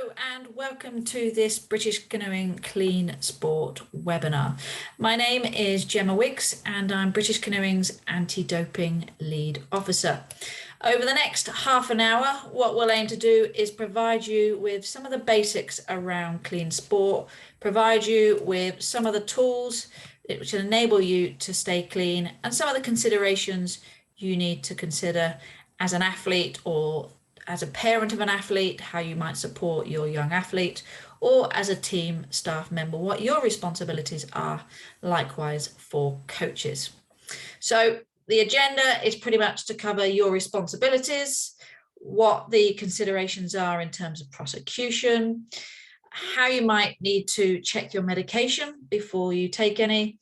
Hello and welcome to this British Canoeing Clean Sport webinar. My name is Gemma Wiggs and I'm British Canoeing's Anti-Doping Lead Officer. Over the next half an hour, what we'll aim to do is provide you with some of the basics around clean sport, provide you with some of the tools which will enable you to stay clean and some of the considerations you need to consider as an athlete or as a parent of an athlete, how you might support your young athlete, or as a team staff member, what your responsibilities are, likewise for coaches. So the agenda is pretty much to cover your responsibilities, what the considerations are in terms of prosecution, how you might need to check your medication before you take any,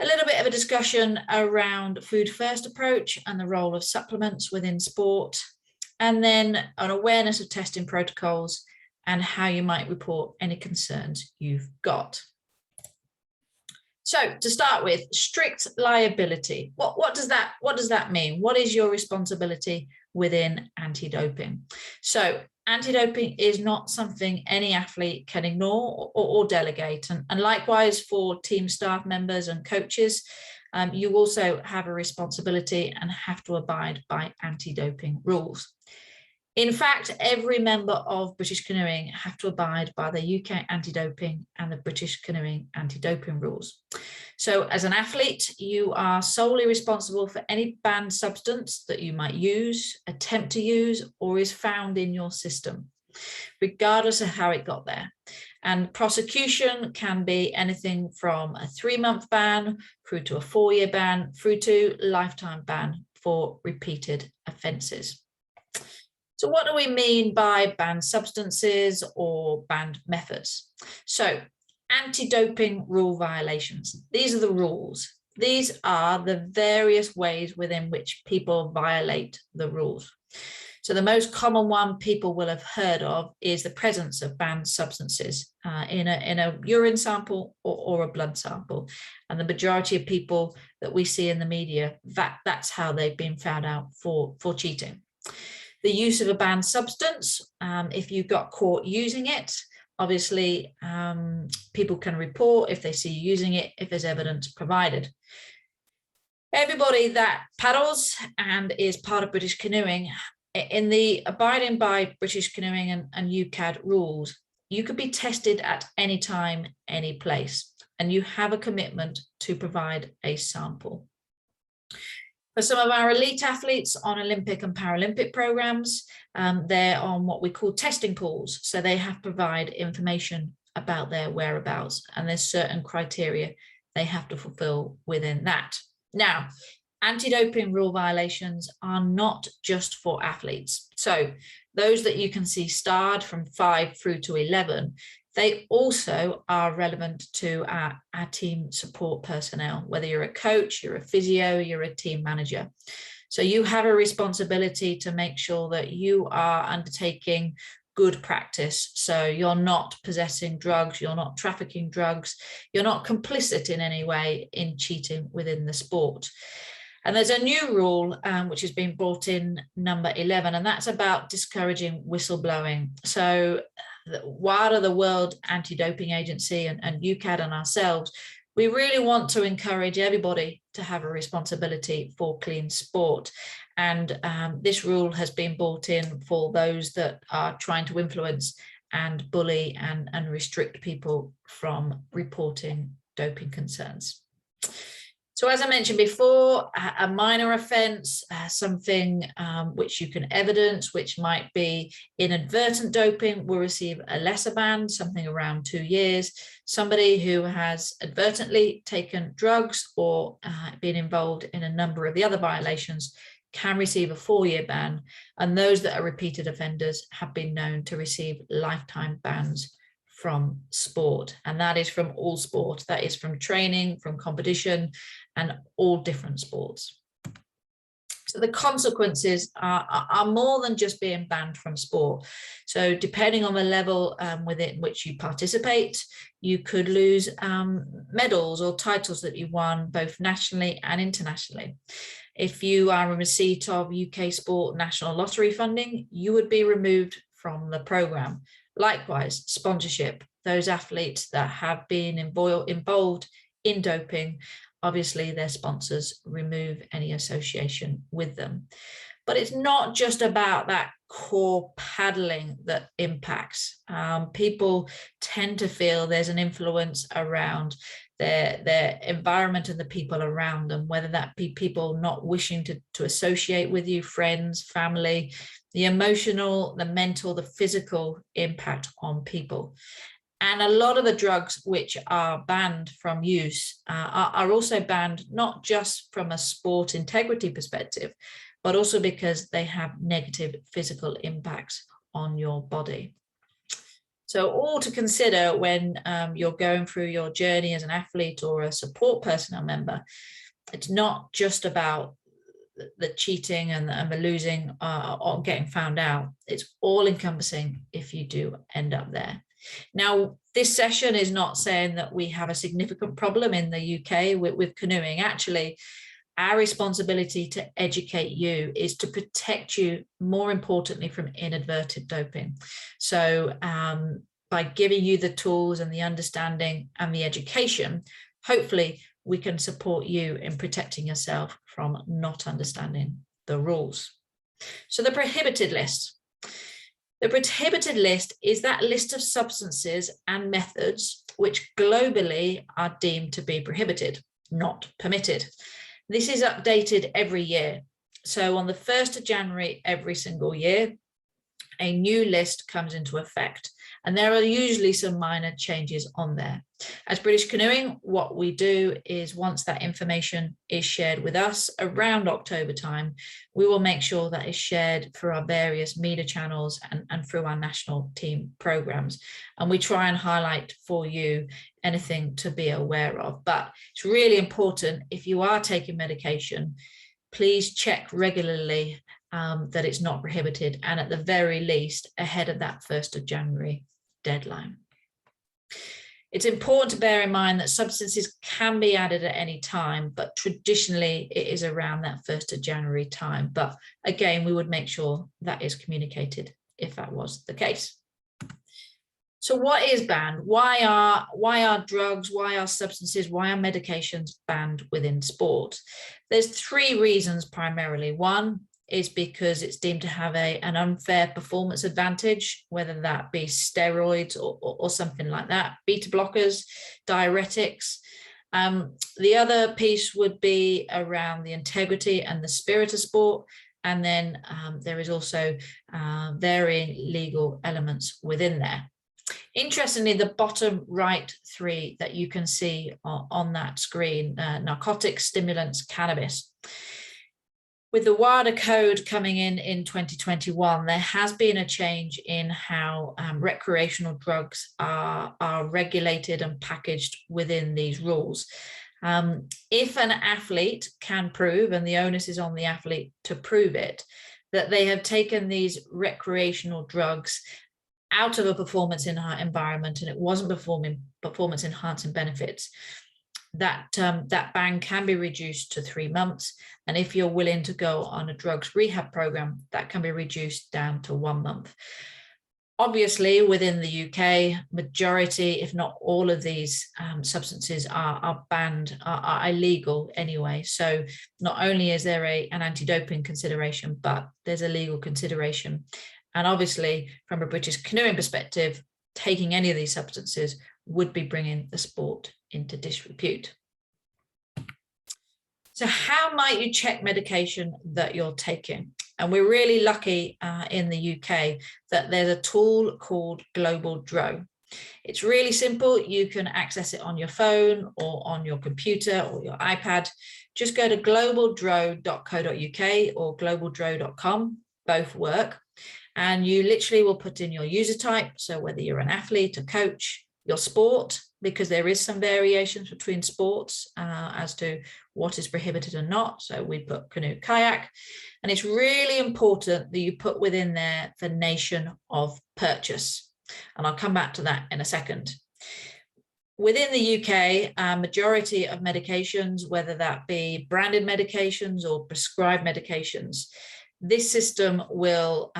a little bit of a discussion around food first approach and the role of supplements within sport, and then an awareness of testing protocols and how you might report any concerns you've got. So to start with, strict liability. What does that mean? What is your responsibility within anti-doping? So anti-doping is not something any athlete can ignore or delegate. And likewise for team staff members and coaches, you also have a responsibility and have to abide by anti-doping rules. In fact, every member of British Canoeing have to abide by the UK anti-doping and the British Canoeing anti-doping rules. So as an athlete, you are solely responsible for any banned substance that you might use, attempt to use, or is found in your system, regardless of how it got there. And prosecution can be anything from a 3-month ban through to a 4-year ban, through to lifetime ban for repeated offences. So what do we mean by banned substances or banned methods? So anti-doping rule violations. These are the rules. These are the various ways within which people violate the rules. So the most common one people will have heard of is the presence of banned substances in a urine sample or a blood sample. And the majority of people that we see in the media, that's how they've been found out for cheating. The use of a banned substance, if you got caught using it, obviously people can report if they see you using it, if there's evidence provided. Everybody that paddles and is part of British Canoeing, in the abiding by British Canoeing and UCAD rules, you could be tested at any time, any place, and you have a commitment to provide a sample. For some of our elite athletes on Olympic and Paralympic programs, they're on what we call testing pools. So they have to provide information about their whereabouts, and there's certain criteria they have to fulfill within that. Now, anti-doping rule violations are not just for athletes. So those that you can see starred from 5 through to 11, they also are relevant to our team support personnel, whether you're a coach, you're a physio, you're a team manager. So you have a responsibility to make sure that you are undertaking good practice. So you're not possessing drugs, you're not trafficking drugs, you're not complicit in any way in cheating within the sport. And there's a new rule which has been brought in, number 11, and that's about discouraging whistleblowing. So WADA, the World Anti-Doping Agency, and UCAD and ourselves, we really want to encourage everybody to have a responsibility for clean sport. And this rule has been brought in for those that are trying to influence and bully and restrict people from reporting doping concerns. So as I mentioned before, a minor offence, something which you can evidence, which might be inadvertent doping, will receive a lesser ban, something around 2 years. Somebody who has advertently taken drugs or been involved in a number of the other violations can receive a 4-year ban. And those that are repeated offenders have been known to receive lifetime bans from sport, and that is from all sport. That is from training, from competition, and all different sports. So the consequences are more than just being banned from sport. So depending on the level within which you participate, you could lose medals or titles that you won both nationally and internationally. If you are in receipt of UK Sport National Lottery funding, you would be removed from the programme. Likewise, sponsorship, those athletes that have been involved in doping, obviously their sponsors remove any association with them. But it's not just about that core paddling that impacts. People tend to feel there's an influence around their environment and the people around them, whether that be people not wishing to associate with you, friends, family, the emotional, the mental, the physical impact on people. And a lot of the drugs which are banned from use are also banned not just from a sport integrity perspective, but also because they have negative physical impacts on your body. So all to consider when you're going through your journey as an athlete or a support personnel member. It's not just about the cheating and the losing or getting found out. It's all encompassing if you do end up there. Now, this session is not saying that we have a significant problem in the UK with canoeing. Actually, our responsibility to educate you is to protect you, more importantly, from inadvertent doping. So by giving you the tools and the understanding and the education, hopefully we can support you in protecting yourself from not understanding the rules. So the prohibited list. The prohibited list is that list of substances and methods which globally are deemed to be prohibited, not permitted. This is updated every year. So on the 1st of January every single year, a new list comes into effect. And there are usually some minor changes on there. As British Canoeing, what we do is once that information is shared with us around October time, we will make sure that is shared through our various media channels and through our national team programs. And we try and highlight for you anything to be aware of. But it's really important, if you are taking medication, please check regularly that it's not prohibited, and at the very least ahead of that 1st of January deadline. It's important to bear in mind that substances can be added at any time, but traditionally it is around that 1st of January time. But again, we would make sure that is communicated if that was the case. So what is banned? Why are drugs, why are substances, why are medications banned within sport? There's 3 reasons primarily. One is because it's deemed to have an unfair performance advantage, whether that be steroids or something like that, beta blockers, diuretics. The other piece would be around the integrity and the spirit of sport. And then there is also varying legal elements within there. Interestingly, the bottom right 3 that you can see on that screen, narcotics, stimulants, cannabis. With the WADA code coming in 2021, there has been a change in how recreational drugs are regulated and packaged within these rules. If an athlete can prove, and the onus is on the athlete to prove it, that they have taken these recreational drugs out of a performance environment and it wasn't performance enhancing benefits, that ban can be reduced to 3 months. And if you're willing to go on a drugs rehab program, that can be reduced down to 1 month. Obviously, within the UK, majority, if not all of these substances are banned, are illegal anyway. So not only is there an anti-doping consideration, but there's a legal consideration. And obviously, from a British Canoeing perspective, taking any of these substances would be bringing the sport into disrepute. So how might you check medication that you're taking? And we're really lucky in the UK that there's a tool called Global Dro. It's really simple. You can access it on your phone or on your computer or your iPad. Just go to globaldro.co.uk or globaldro.com, both work. And you literally will put in your user type. So whether you're an athlete, a coach, your sport, because there is some variations between sports as to what is prohibited and not. So we put canoe, kayak, and it's really important that you put within there the nation of purchase. And I'll come back to that in a second. Within the UK, majority of medications, whether that be branded medications or prescribed medications, this system will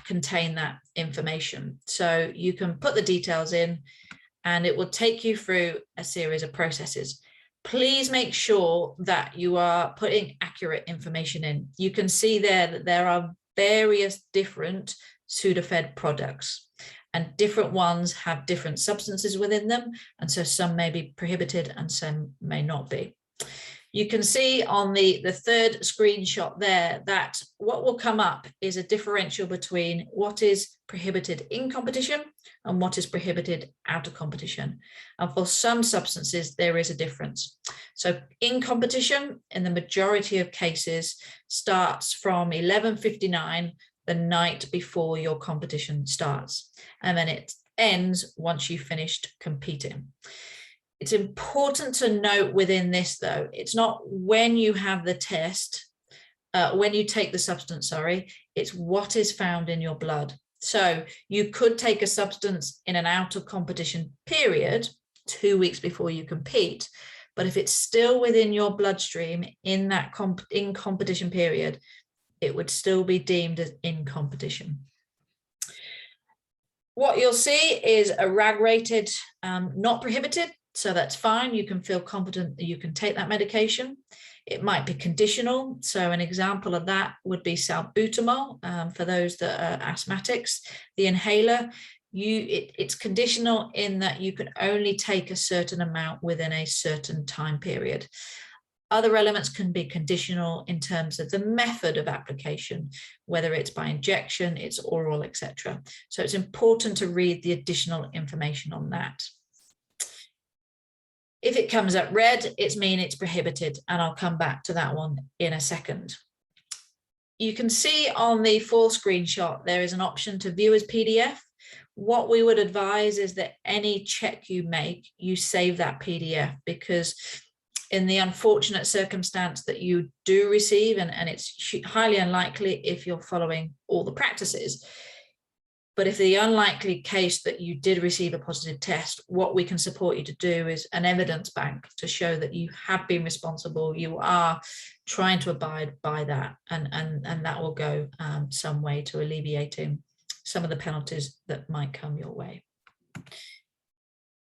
contain that information. So you can put the details in and it will take you through a series of processes. Please make sure that you are putting accurate information in. You can see there that there are various different Sudafed products, and different ones have different substances within them. And so some may be prohibited and some may not be. You can see on the third screenshot there that what will come up is a differential between what is prohibited in competition and what is prohibited out of competition. And for some substances, there is a difference. So in competition, in the majority of cases, starts from 11:59 the night before your competition starts. And then it ends once you've finished competing. It's important to note within this, though, it's not when you have the test, when you take the substance, sorry, it's what is found in your blood. So you could take a substance in an out of competition period, 2 weeks before you compete, but if it's still within your bloodstream in that in competition period, it would still be deemed as in competition. What you'll see is a RAG rated, not prohibited. So that's fine. You can feel confident that you can take that medication. It might be conditional. So an example of that would be salbutamol for those that are asthmatics. The inhaler, it's conditional in that you can only take a certain amount within a certain time period. Other elements can be conditional in terms of the method of application, whether it's by injection, it's oral, etc. So it's important to read the additional information on that. If it comes up red, it's mean it's prohibited, and I'll come back to that one in a second. You can see on the full screenshot, there is an option to view as PDF. What we would advise is that any check you make, you save that PDF, because in the unfortunate circumstance that you do receive, and it's highly unlikely if you're following all the practices, but if the unlikely case that you did receive a positive test, what we can support you to do is an evidence bank to show that you have been responsible, you are trying to abide by that, and that will go some way to alleviating some of the penalties that might come your way.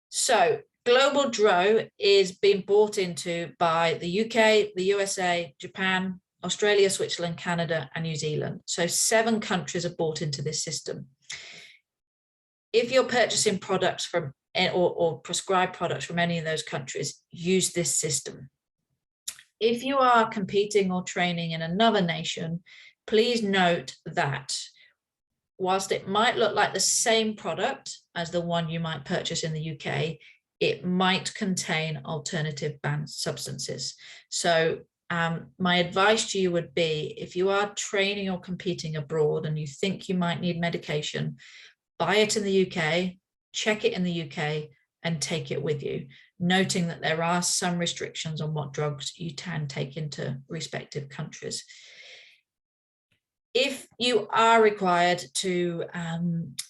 So Global DRO is being bought into by the UK, the USA, Japan, Australia, Switzerland, Canada, and New Zealand. So 7 countries are bought into this system. If you're purchasing products from or prescribed products from any of those countries, use this system. If you are competing or training in another nation, please note that whilst it might look like the same product as the one you might purchase in the UK, it might contain alternative banned substances. So my advice to you would be, if you are training or competing abroad and you think you might need medication, buy it in the UK, check it in the UK, and take it with you, noting that there are some restrictions on what drugs you can take into respective countries. If you are required to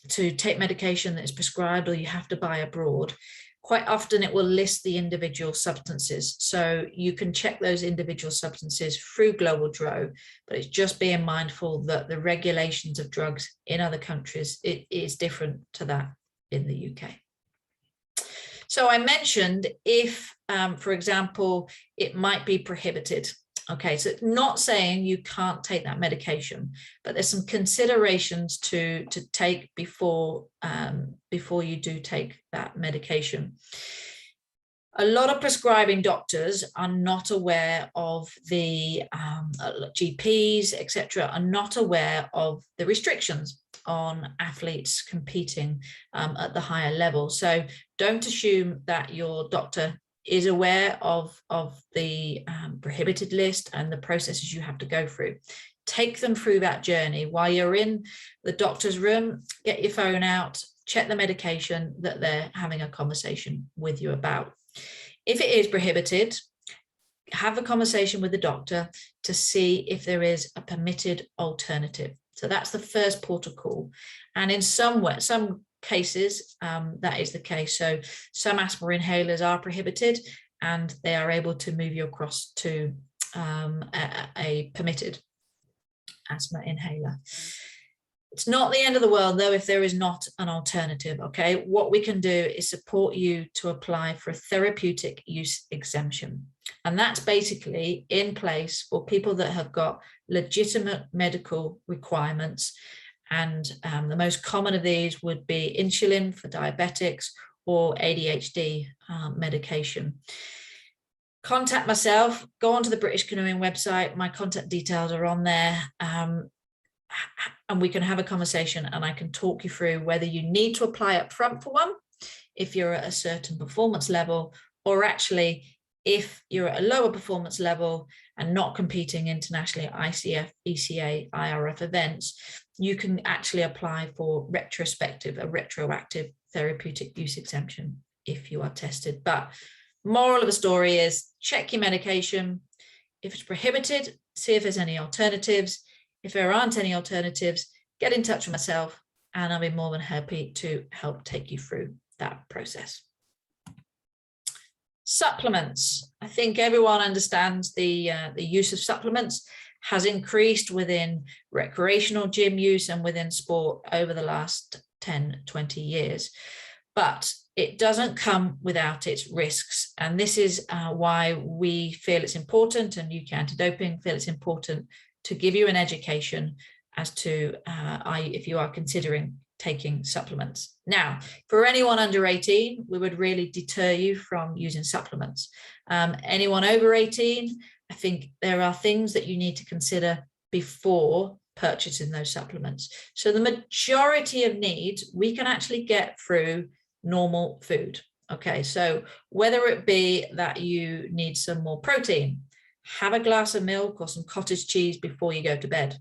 take medication that is prescribed or you have to buy abroad, quite often it will list the individual substances. So you can check those individual substances through Global DRO, but it's just being mindful that the regulations of drugs in other countries, it is different to that in the UK. So I mentioned if, for example, it might be prohibited. Okay, so it's not saying you can't take that medication, but there's some considerations to take before you do take that medication. A lot of prescribing doctors are not aware of the GPs, etc., are not aware of the restrictions on athletes competing at the higher level. So don't assume that your doctor is aware of the prohibited list and the processes you have to go through. Take them through that journey. While you're in the doctor's room, get your phone out, check the medication that they're having a conversation with you about. If it is prohibited, have a conversation with the doctor to see if there is a permitted alternative. So that's the first port of call. And in some cases, that is the case. So some asthma inhalers are prohibited and they are able to move you across to a permitted asthma inhaler. It's not the end of the world, though, if there is not an alternative, okay? What we can do is support you to apply for a therapeutic use exemption. And that's basically in place for people that have got legitimate medical requirements. And the most common of these would be insulin for diabetics or ADHD medication. Contact myself, go onto the British Canoeing website. My contact details are on there. And we can have a conversation and I can talk you through whether you need to apply up front for one if you're at a certain performance level, or actually if you're at a lower performance level and not competing internationally at ICF, ECA, IRF events, you can actually apply for a retroactive therapeutic use exemption if you are tested. But moral of the story is check your medication. If it's prohibited, see if there's any alternatives. If there aren't any alternatives, get in touch with myself and I'll be more than happy to help take you through that process. Supplements. I think everyone understands the use of supplements has increased within recreational gym use and within sport over the last 10, 20 years. But it doesn't come without its risks. And this is why we feel it's important, and UK Anti-Doping feel it's important to give you an education as to if you are considering taking supplements. Now, for anyone under 18, we would really deter you from using supplements. Anyone over 18, I think there are things that you need to consider before purchasing those supplements. So the majority of needs we can actually get through normal food. Okay, so whether it be that you need some more protein, have a glass of milk or some cottage cheese before you go to bed.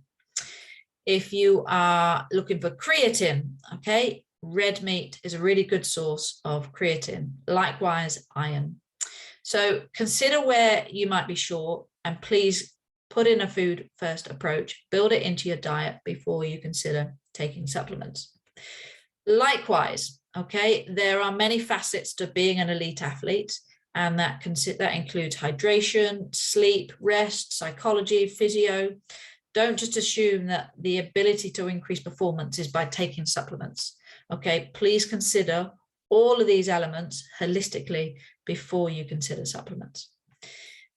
If you are looking for creatine, okay, red meat is a really good source of creatine. Likewise, iron. So consider where you might be short and please put in a food first approach, build it into your diet before you consider taking supplements. Likewise, okay, there are many facets to being an elite athlete. And that includes hydration, sleep, rest, psychology, physio. Don't just assume that the ability to increase performance is by taking supplements. Okay, please consider all of these elements holistically before you consider supplements.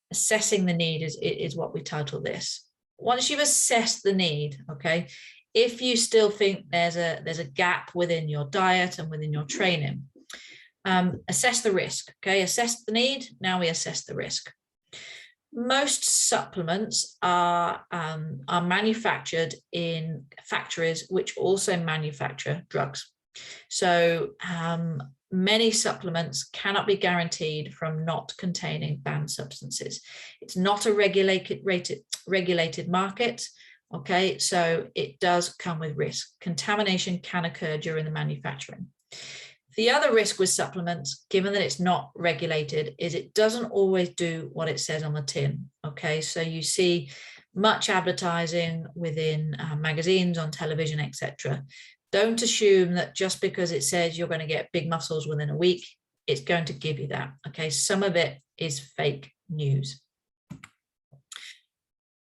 Assessing the need is what we title this. Once you've assessed the need, okay, if you still think there's a gap within your diet and within your training, assess the risk, okay? Assess the need, now we assess the risk. Most supplements are manufactured in factories which also manufacture drugs. So many supplements cannot be guaranteed from not containing banned substances. It's not a regulated market, okay? So it does come with risk. Contamination can occur during the manufacturing. The other risk with supplements, given that it's not regulated, is it doesn't always do what it says on the tin, okay? So you see much advertising within magazines, on television, etc. Don't assume that just because it says you're going to get big muscles within a week, it's going to give you that, okay? Some of it is fake news.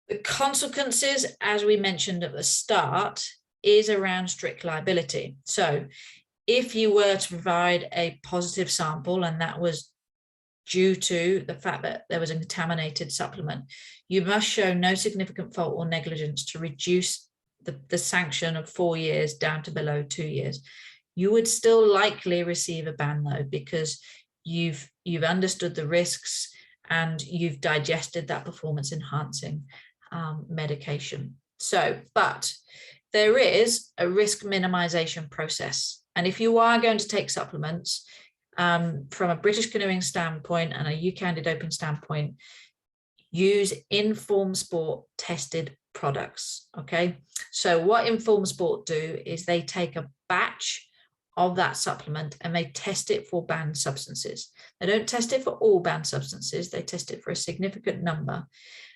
The consequences, as we mentioned at the start, is around strict liability. So if you were to provide a positive sample and that was due to the fact that there was a contaminated supplement, you must show no significant fault or negligence to reduce the sanction of 4 years down to below 2 years. You would still likely receive a ban though, because you've understood the risks and you've digested that performance enhancing medication. So, but there is a risk minimization process. And if you are going to take supplements, from a British Canoeing standpoint and a UK Anti-Doping standpoint, use Inform Sport tested products, okay? So what Inform Sport do is they take a batch of that supplement and they test it for banned substances. They don't test it for all banned substances, they test it for a significant number.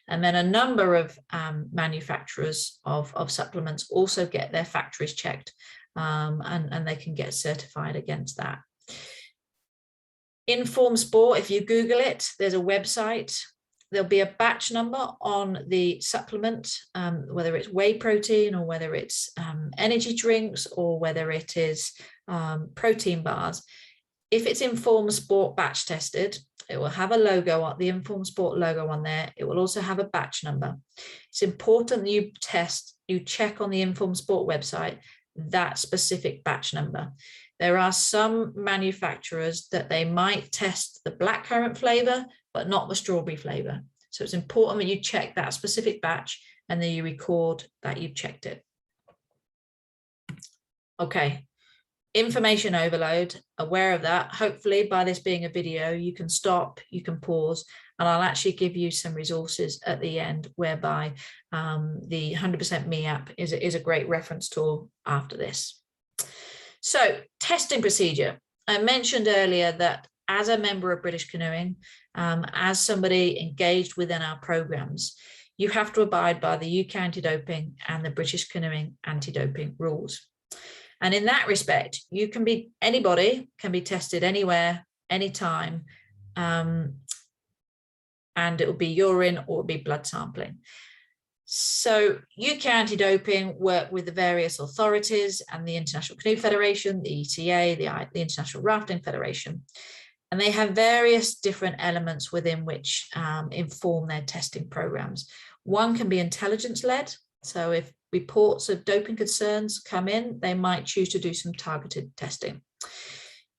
And then a number of manufacturers of supplements also get their factories checked, and they can get certified against that. Inform Sport, if you Google it, there's a website. there'll be a batch number on the supplement, whether it's whey protein or whether it's energy drinks or whether it is protein bars. If it's Inform Sport batch tested, it will have a logo, the Inform Sport logo on there. It will also have a batch number. It's important that you check on the Inform Sport website that specific batch number. There are some manufacturers that they might test the blackcurrant flavor, but not the strawberry flavor. So it's important that you check that specific batch and then you record that you've checked it. Okay, information overload, aware of that. Hopefully by this being a video, you can stop, you can pause, and I'll actually give you some resources at the end whereby the 100% Me app is a great reference tool after this. So testing procedure. I mentioned earlier that as a member of British Canoeing, as somebody engaged within our programs, you have to abide by the UK Anti-Doping and the British Canoeing Anti-Doping rules. And in that respect, anybody can be tested anywhere, anytime, and it will be urine or it'll be blood sampling. So UK Anti-Doping work with the various authorities and the International Canoe Federation, the ETA, the International Rafting Federation, and they have various different elements within which inform their testing programs. One can be intelligence-led. So if reports of doping concerns come in, they might choose to do some targeted testing.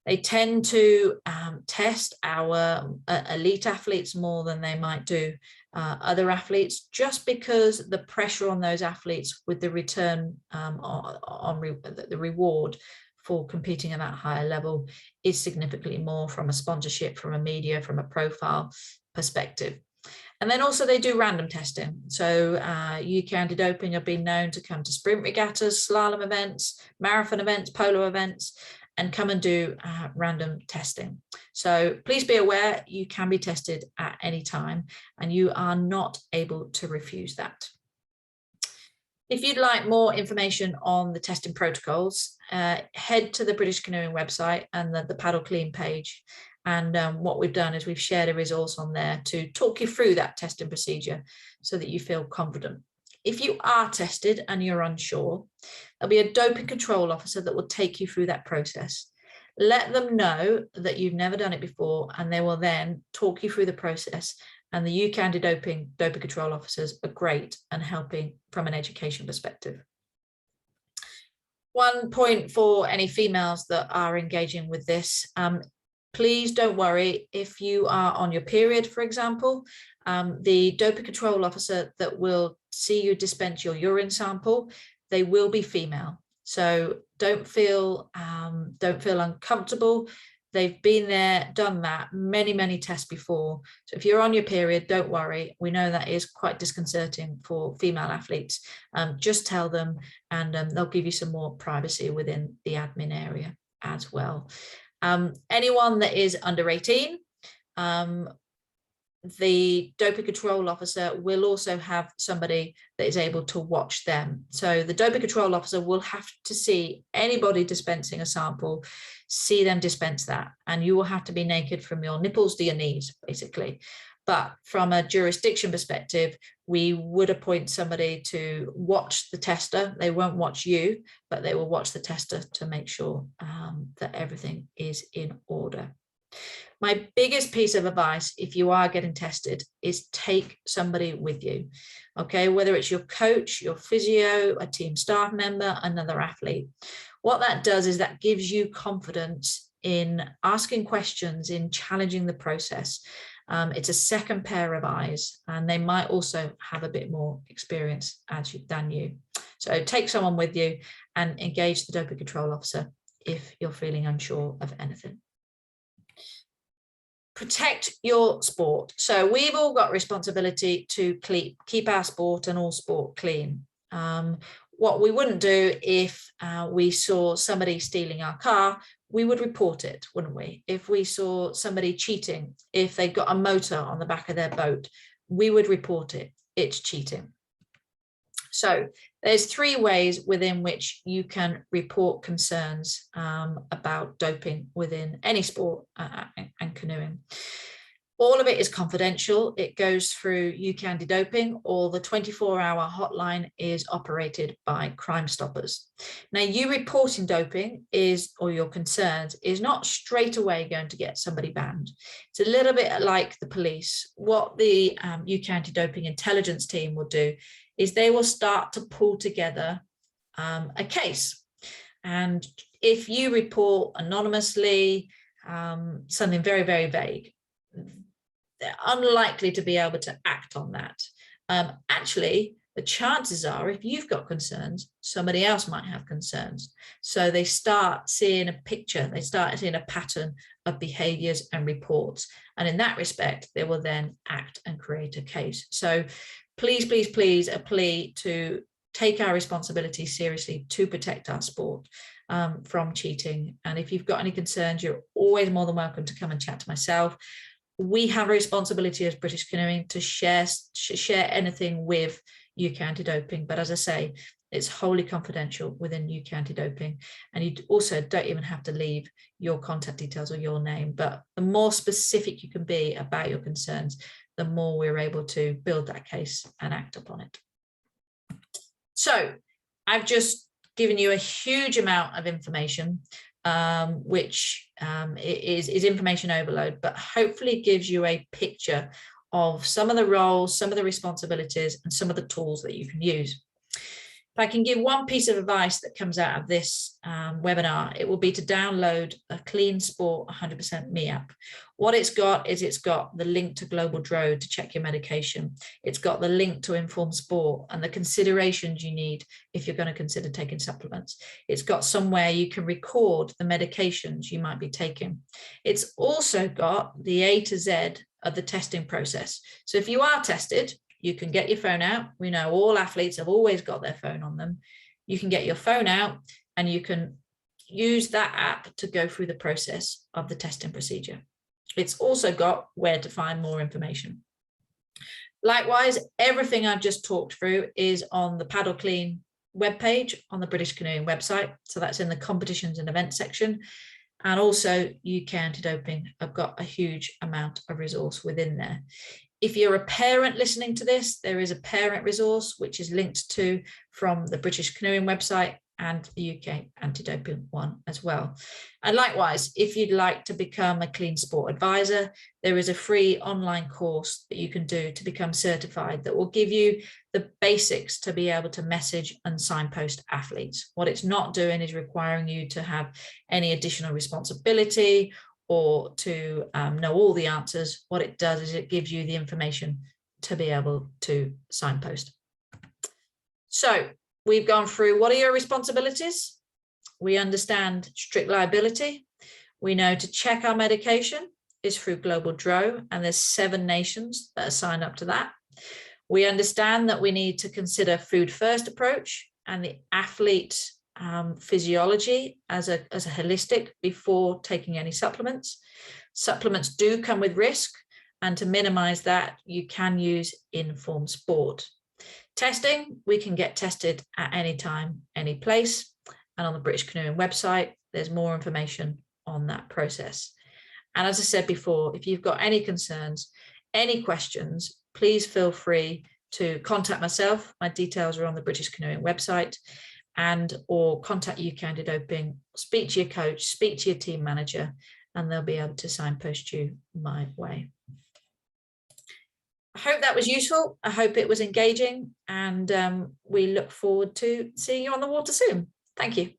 They tend to test our elite athletes more than they might do other athletes, just because the pressure on those athletes with the return the reward for competing at that higher level is significantly more from a sponsorship, from a media, from a profile perspective. And then also they do random testing. So UK Anti-Doping have been known to come to sprint regattas, slalom events, marathon events, polo events, and come and do random testing. So please be aware you can be tested at any time and you are not able to refuse that. If you'd like more information on the testing protocols, head to the British Canoeing website and the Paddle Clean page. And what we've done is we've shared a resource on there to talk you through that testing procedure so that you feel confident. If you are tested and you're unsure, there'll be a doping control officer that will take you through that process. Let them know that you've never done it before, and they will then talk you through the process. And the UK Anti-Doping doping control officers are great and helping from an education perspective. One point for any females that are engaging with this, please don't worry if you are on your period, for example. The doping control officer that will see you dispense your urine sample, they will be female. So don't feel uncomfortable. They've been there, done that, many tests before. So if you're on your period, don't worry. We know that is quite disconcerting for female athletes. Just tell them, and they'll give you some more privacy within the admin area as well. Anyone that is under 18, the doping control officer will also have somebody that is able to watch them. So the doping control officer will have to see anybody dispensing a sample, see them dispense that, and you will have to be naked from your nipples to your knees, basically. But from a jurisdiction perspective, we would appoint somebody to watch the tester. They won't watch you, but they will watch the tester to make sure that everything is in order. My biggest piece of advice, if you are getting tested, is take somebody with you, okay? Whether it's your coach, your physio, a team staff member, another athlete. What that does is that gives you confidence in asking questions, in challenging the process. It's a second pair of eyes, and they might also have a bit more experience than you. So take someone with you and engage the doping control officer if you're feeling unsure of anything. Protect your sport. So we've all got responsibility to keep our sport and all sport clean. What we wouldn't do if we saw somebody stealing our car, we would report it, wouldn't we? If we saw somebody cheating, if they got a motor on the back of their boat, we would report it. It's cheating. So there's 3 ways within which you can report concerns about doping within any sport and canoeing. All of it is confidential. It goes through UK Anti-Doping, or the 24-hour hotline is operated by Crime Stoppers. Now, you reporting doping is, or your concerns, is not straight away going to get somebody banned. It's a little bit like the police. What the UK Anti-Doping intelligence team will do is they will start to pull together a case. And if you report anonymously something very, very vague, they're unlikely to be able to act on that. Actually, the chances are, if you've got concerns, somebody else might have concerns. So they start seeing a picture, they start seeing a pattern of behaviours and reports. And in that respect, they will then act and create a case. So please, please, please, a plea to take our responsibility seriously to protect our sport from cheating. And if you've got any concerns, you're always more than welcome to come and chat to myself. We have a responsibility as British Canoeing to share anything with UK Anti-Doping, but as I say, it's wholly confidential within UK Anti-Doping, and you also don't even have to leave your contact details or your name. But the more specific you can be about your concerns, the more we're able to build that case and act upon it. So I've just given you a huge amount of information, which is information overload, but hopefully gives you a picture of some of the roles, some of the responsibilities, and some of the tools that you can use. If I can give one piece of advice that comes out of this webinar, it will be to download a Clean Sport 100% Me app. What it's got is it's got the link to Global Dro to check your medication. It's got the link to Informed Sport and the considerations you need if you're going to consider taking supplements. It's got somewhere you can record the medications you might be taking. It's also got the A to Z of the testing process. So if you are tested, you can get your phone out. We know all athletes have always got their phone on them. You can get your phone out and you can use that app to go through the process of the testing procedure. It's also got where to find more information. Likewise, everything I've just talked through is on the Paddle Clean webpage on the British Canoeing website. So that's in the competitions and events section. And also UK Anti-Doping have got a huge amount of resource within there. If you're a parent listening to this, there is a parent resource which is linked to from the British Canoeing website and the UK Anti-Doping one as well. And likewise, if you'd like to become a Clean Sport advisor, there is a free online course that you can do to become certified that will give you the basics to be able to message and signpost athletes. What it's not doing is requiring you to have any additional responsibility or to know all the answers. What it does is it gives you the information to be able to signpost. So we've gone through what are your responsibilities. We understand strict liability. We know to check our medication is through Global Dro, and there's 7 nations that are signed up to that. We understand that we need to consider food first approach and the athlete physiology as a holistic before taking any supplements. Supplements do come with risk, and to minimize that, you can use Informed Sport. Testing, we can get tested at any time, any place, and on the British Canoeing website, there's more information on that process. And as I said before, if you've got any concerns, any questions, please feel free to contact myself. My details are on the British Canoeing website, and or contact UK Anti-Doping, speak to your coach, speak to your team manager, and they'll be able to signpost you my way. I hope that was useful. I hope it was engaging, and we look forward to seeing you on the water soon. Thank you.